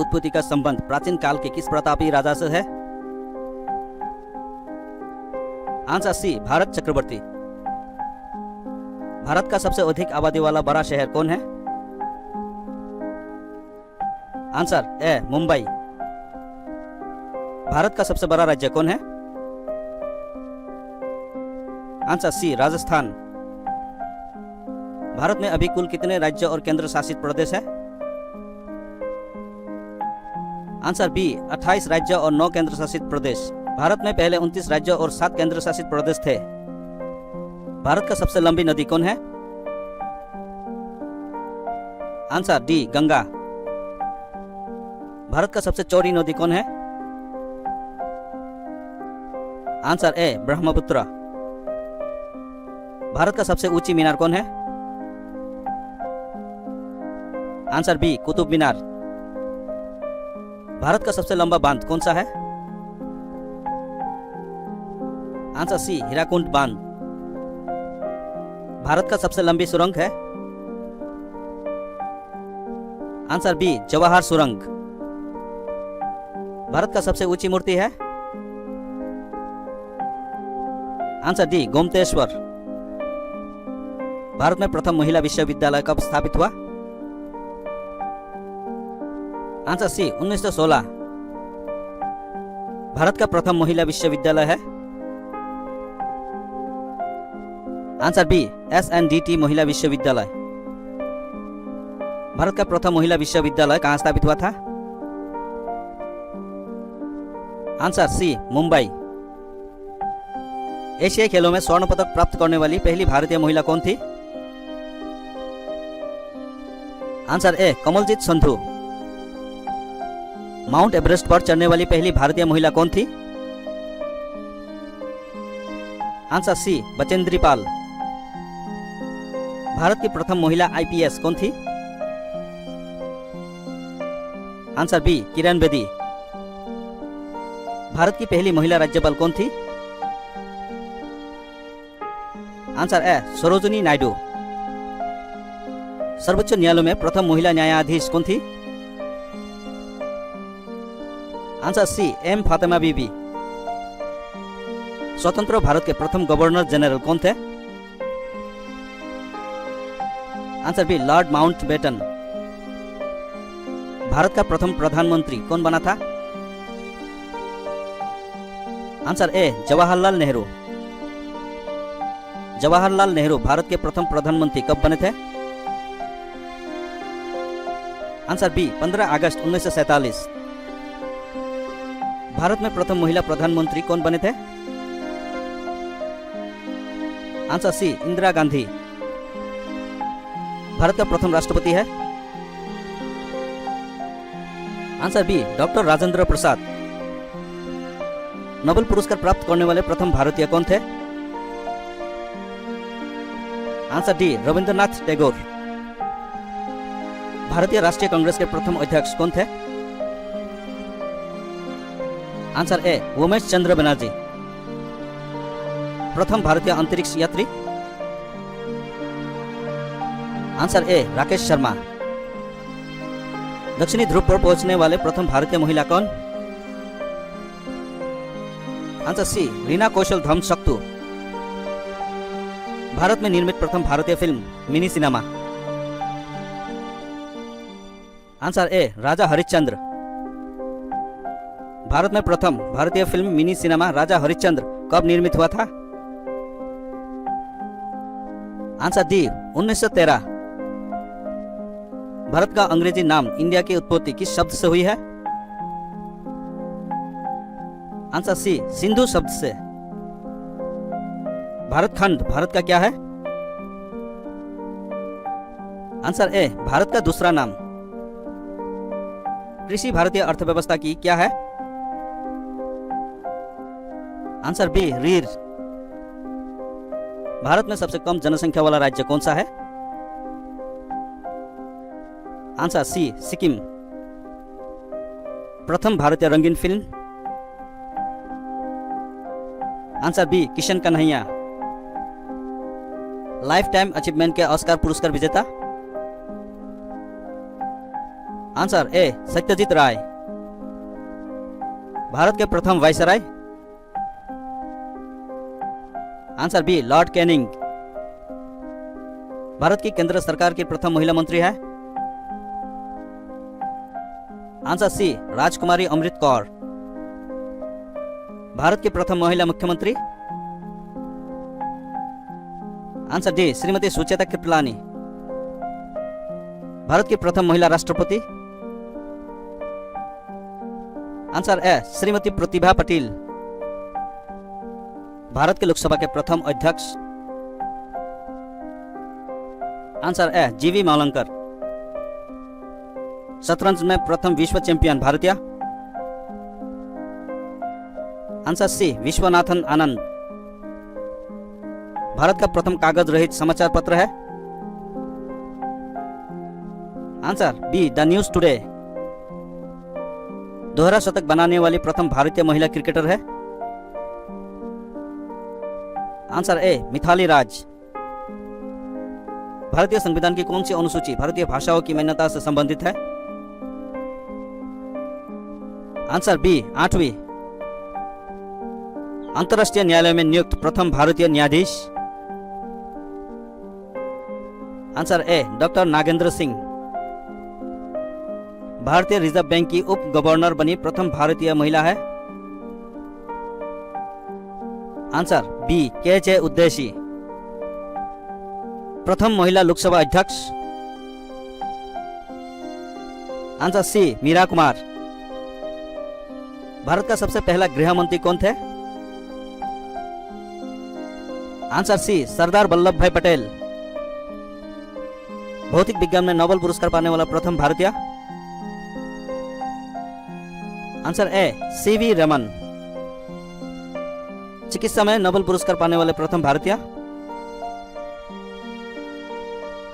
उत्पत्ति का संबंध प्राचीन काल के किस प्रतापी राजा से है? आंसर सी, भारत चक्रवर्ती। भारत का सबसे अधिक आबादी वाला बड़ा शहर कौन है? Answer A, Mumbai. भारत का सबसे बड़ा राज्य कौन है? आंसर सी, राजस्थान। भारत में अभी कुल कितने राज्य और केंद्र शासित प्रदेश है? आंसर बी, 28 राज्य और 9 केंद्र शासित प्रदेश। भारत में पहले 29 राज्य और 7 केंद्र शासित प्रदेश थे। भारत का सबसे लंबी नदी कौन है? Answer D, Ganga. भारत का सबसे चौड़ी नदी कौन है? Answer A, Brahmaputra. भारत का सबसे ऊंची मीनार कौन है? Answer B, Qutub Minar. भारत का सबसे लंबा बांध कौन सा है? आंसर सी, हीराकुंड बांध। भारत का सबसे लंबी सुरंग है? आंसर बी, जवाहर सुरंग। भारत का सबसे ऊंची मूर्ति है? Answer D, Gomateshwara. भारत में प्रथम महिला विश्वविद्यालय कब स्थापित हुआ? Answer C, 1916। भारत का प्रथम महिला विश्वविद्यालय है? आंसर बी, SNDT महिला विश्वविद्यालय। भारत का प्रथम महिला विश्वविद्यालय कहां स्थापित हुआ था? Answer C, Mumbai. एशियाई खेलों में स्वर्ण पदक प्राप्त करने वाली पहली भारतीय महिला कौन थी? Answer A, Kamaljeet Sandhu. Mount Everest पर चढ़ने वाली पहली भारतीय महिला कौन थी? Answer C, Bachendri Pal. भारत की प्रथम महिला IPS कौन थी? Answer B, Kiran Bedi. भारत की पहली महिला राज्यपाल कौन थी? Answer A, Sarojini Naidu. सर्वोच्च न्यायालय में प्रथम महिला न्यायाधीश कौन थी? Answer C, M Fathima Beevi. स्वतंत्र भारत के प्रथम गवर्नर जनरल कौन थे? Answer B, Lord Mountbatten. Bharat का प्रथम प्रधानमंत्री कौन बना था? Answer A, Jawaharlal Nehru. जवाहरलाल नेहरू भारत के प्रथम प्रधानमंत्री कब बने थे? आंसर बी, 15 अगस्त 1947। भारत में प्रथम महिला प्रधानमंत्री कौन बने थे? Answer C, Indira Gandhi. भारत का प्रथम राष्ट्रपति है? Answer B, doctor Rajendra Prasad. Nobel पुरस्कार प्राप्त करने वाले प्रथम भारतीय कौन थे? Answer D, Rabindranath Tagore. भारतीय राष्ट्रीय कांग्रेस के प्रथम अध्यक्ष कौन थे? Answer A, Umesh Chandra Banerjee. प्रथम भारतीय अंतरिक्ष यात्री? Answer A, Rakesh Sharma. दक्षिणी ध्रुव पर पहुंचने वाले प्रथम भारतीय महिला कौन? Answer C, Reena Kaushal Dharmshaktu. भारत में निर्मित प्रथम भारतीय film mini cinema? Answer A, Raja Harishchandra. Bharat में प्रथम भारतीय film mini cinema Raja Harishchandra कब निर्मित हुआ था? Answer D, 1913। भारत का अंग्रेजी नाम इंडिया की उत्पत्ति किस शब्द से हुई है? आंसर सी, सिंधु शब्द से। भारत खंड भारत का क्या है? आंसर ए, भारत का दूसरा नाम। कृषि भारतीय अर्थव्यवस्था की क्या है? आंसर बी, रीढ़। भारत में सबसे कम जनसंख्या वाला राज्य कौन सा है? Answer C, Sikkim. प्रथम भारतीय रंगीन film? Answer B, Kishan Kanhaiya. Lifetime achievement के ऑस्कर पुरस्कार विजेता? Answer A Satyajit Ray. भारत के प्रथम वायसराय। Answer B Lord Canning. Bharat की केंद्र सरकार की प्रथम महिला मंत्री है। आंसर सी राजकुमारी अमृत कौर। भारत की प्रथम महिला मुख्यमंत्री। Answer D Shrimati Sucheta Kripalani. भारत की प्रथम महिला राष्ट्रपति। Answer A Shrimati Pratibha Patil. भारत के लोकसभा के प्रथम अध्यक्ष। आंसर ए जीवी मावलंकर। शतरंज में प्रथम विश्व चैंपियन भारतीय। आंसर सी विश्वनाथन आनंद। भारत का प्रथम कागज रहित समाचार पत्र है। Answer be the news today. दोहरा शतक बनाने वाली प्रथम भारतीय महिला क्रिकेटर है। Answer A Mithali Raj. भारतीय संविधान की कौन सी अनुसूची भारतीय भाषाओं की मान्यता से संबंधित है? आंसर बी 8वीं। अंतर्राष्ट्रीय न्यायालय में नियुक्त प्रथम भारतीय न्यायाधीश। Answer A doctor Nagendra Singh. भारतीय रिजर्व बैंक की उप गवर्नर बनी प्रथम भारतीय महिला है। आंसर बी के उद्देशी। प्रथम महिला लोकसभा अध्यक्ष। Answer C Meira Kumar. भारत का सबसे पहला गृह मंत्री कौन थे? आंसर सी सरदार वल्लभ भाई पटेल। भौतिक विज्ञान में नोबेल पुरस्कार पाने वाला प्रथम भारतीय। Answer A C V Raman. चिकित्सा में नोबेल पुरस्कार पाने वाले प्रथम भारतीय।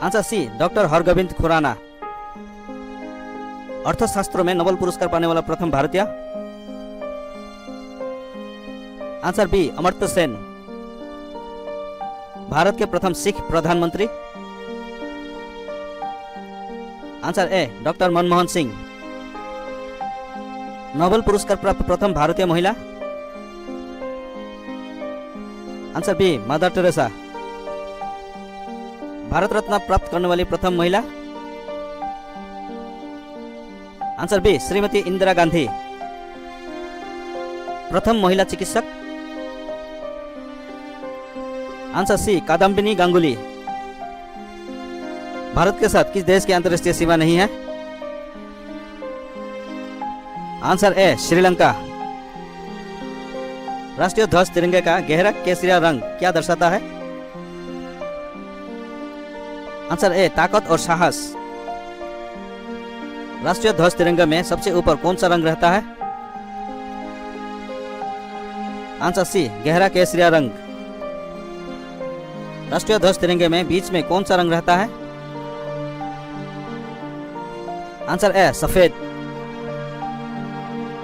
Answer C doctor Hargobind Khorana. अर्थशास्त्र में नोबेल पुरस्कार पाने वाला प्रथम भारतीय। Answer B Amartya Sen. भारत के प्रथम सिख प्रधानमंत्री। Answer A doctor Manmohan Singh. Nobel पुरस्कार प्राप्त प्रथम भारतीय महिला। Answer B Mother Teresa. Bharat Ratna प्राप्त करने वाली प्रथम महिला। Answer B Shrimati Indira Gandhi. प्रथम महिला चिकित्सक। आंसर सी कादम्बिनी गांगुली। भारत के साथ किस देश की अंतर्राष्ट्रीय सीमा नहीं है? Answer A Sri Lanka. राष्ट्रीय ध्वज तिरंगे का गहरा केसरिया रंग क्या दर्शाता है? आंसर ए ताकत और साहस। राष्ट्रीय ध्वज तिरंगे में सबसे ऊपर कौन सा रंग रहता है? आंसर सी गहरा केसरिया रंग। राष्ट्रीय ध्वज तिरंगे में बीच में कौन सा रंग रहता है? आंसर ए सफेद।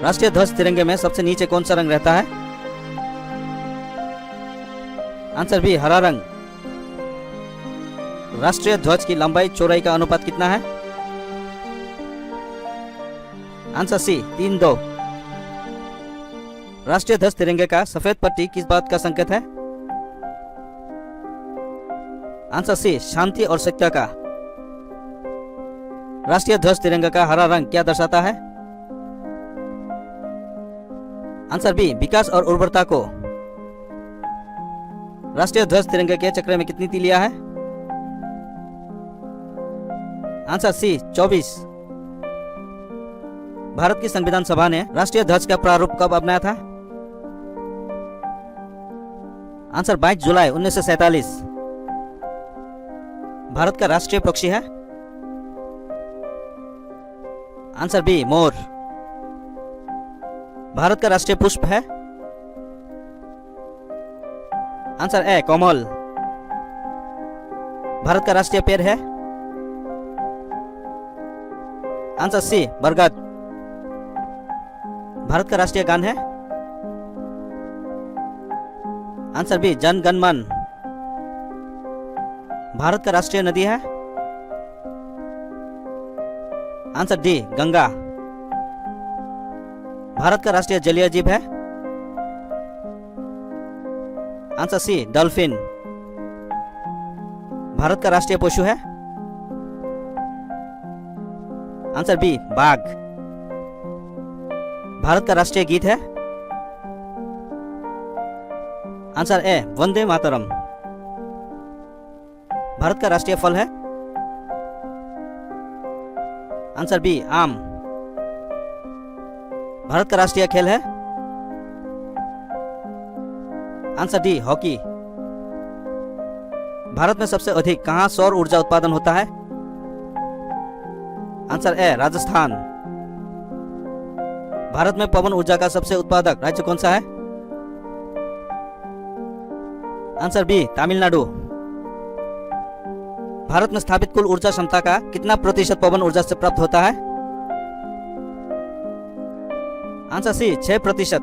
राष्ट्रीय ध्वज तिरंगे में सबसे नीचे कौन सा रंग रहता है? आंसर बी हरा रंग। राष्ट्रीय ध्वज की लंबाई चौड़ाई का अनुपात कितना है? Answer C 3:2। राष्ट्रीय ध्वज तिरंगे का सफेद पट्टी किस बात का संकेत है? आंसर सी शांति और सत्य का। राष्ट्रीय ध्वज तिरंगे का हरा रंग क्या दर्शाता है? आंसर बी विकास और उर्वरता को। राष्ट्रीय ध्वज तिरंगे के चक्र में कितनी तीलियां है? आंसर सी 24। भारत की संविधान सभा ने राष्ट्रीय ध्वज का प्रारूप कब अपनाया था? आंसर 22 जुलाई 1947। भारत का राष्ट्रीय पक्षी है? Answer be more. भारत का राष्ट्रीय पुष्प है? आंसर ए कमल। भारत का राष्ट्रीय पेड़ है? आंसर सी बरगद। भारत का राष्ट्रीय गान है? आंसर बी जन गण मन। भारत का राष्ट्रीय नदी है? Answer D Ganga. भारत का राष्ट्रीय जलीय जीव है। आंसर सी डॉल्फिन। भारत का राष्ट्रीय पशु है। आंसर बी बाघ। भारत का राष्ट्रीय गीत है। Answer A Vande Mataram. भारत का राष्ट्रीय फल है। आंसर बी आम। भारत का राष्ट्रीय खेल है। Answer D hockey. भारत में सबसे अधिक कहां सौर ऊर्जा उत्पादन होता है। Answer A Rajasthan. भारत में पवन ऊर्जा का सबसे उत्पादक राज्य कौन सा है। Answer B Tamil Nadu. भारत में स्थापित कुल ऊर्जा क्षमता का कितना प्रतिशत पवन ऊर्जा से प्राप्त होता है। आंसर सी 6%।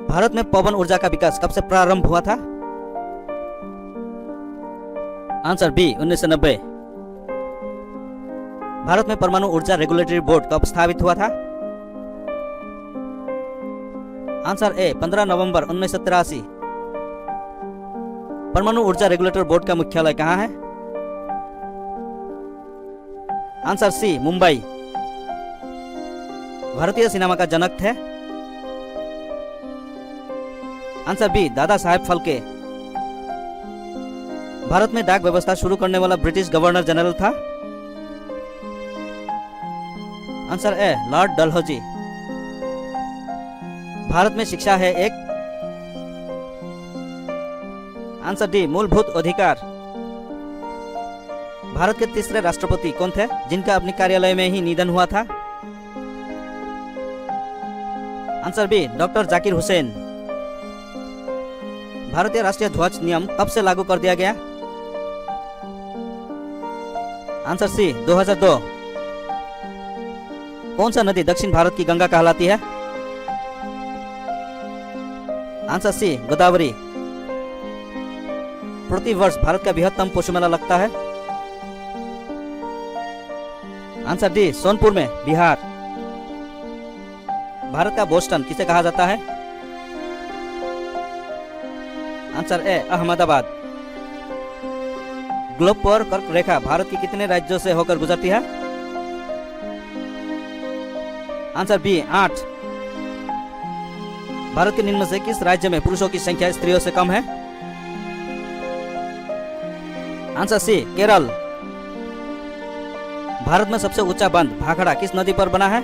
भारत में पवन ऊर्जा का विकास कब से प्रारंभ हुआ था। Answer B 1990। भारत में परमाणु ऊर्जा रेगुलेटरी बोर्ड कब स्थापित हुआ था। आंसर ए 15 नवंबर 1983। परमाणु ऊर्जा रेगुलेटर बोर्ड का मुख्यालय कहां है। Answer C Mumbai. भारतीय सिनेमा का जनक थे। Answer B Dada Saheb Phalke. भारत में डाक व्यवस्था शुरू करने वाला ब्रिटिश गवर्नर जनरल था। आंसर ए लॉर्ड डलहौजी। भारत में शिक्षा है एक। आंसर डी मूलभूत अधिकार। भारत के तीसरे राष्ट्रपति कौन थे जिनका अपने कार्यालय में ही निधन हुआ था। Answer B doctor Zakir Hussain. भारतीय राष्ट्रीय ध्वज नियम कब से लागू कर दिया गया। Answer C 2002। कौन सा नदी दक्षिण भारत की गंगा कहलाती है। Answer C Godavari. प्रति वर्ष भारत का बृहत्तम पशु मेला लगता है। आंसर डी सोनपुर में बिहार। भारत का बोस्टन किसे कहा जाता है। Answer A Ahmedabad. ग्लोब पर कर्क रेखा भारत के कितने राज्यों से होकर गुजरती है। Answer B 8। भारत के निम्न से किस राज्य में पुरुषों की संख्या स्त्रियों से कम है। आंसर सी केरल। भारत में सबसे ऊंचा बांध भाखड़ा किस नदी पर बना है।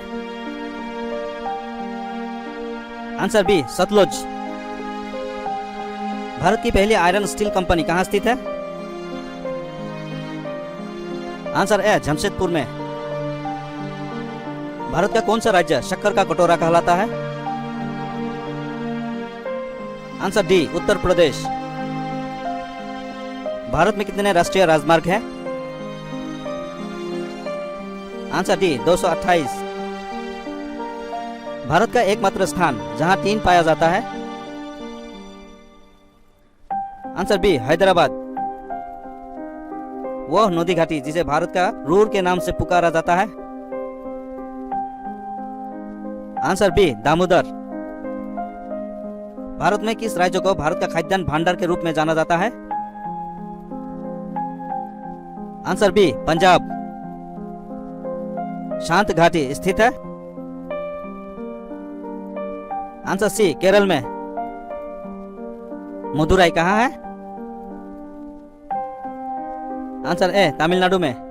Answer B Sutlej. भारत की पहली आयरन स्टील कंपनी कहां स्थित है। आंसर ए जमशेदपुर में। भारत का कौन सा राज्य शक्कर का कटोरा कहलाता है। Answer D Uttar Pradesh. भारत में कितने राष्ट्रीय राजमार्ग हैं। Answer D 228। भारत का एकमात्र स्थान जहां टीन पाया जाता है। Answer B Hyderabad. वह नदी घाटी जिसे भारत का रूर के नाम से पुकारा जाता है। Answer B Damodar. भारत में किस राज्य को भारत का खाद्यान्न भांडार के रूप में जाना जाता है। Answer B Punjab. शांत घाटी स्थित है। आंसर सी केरल में। मदुराई कहां है। आंसर ए तमिलनाडु में।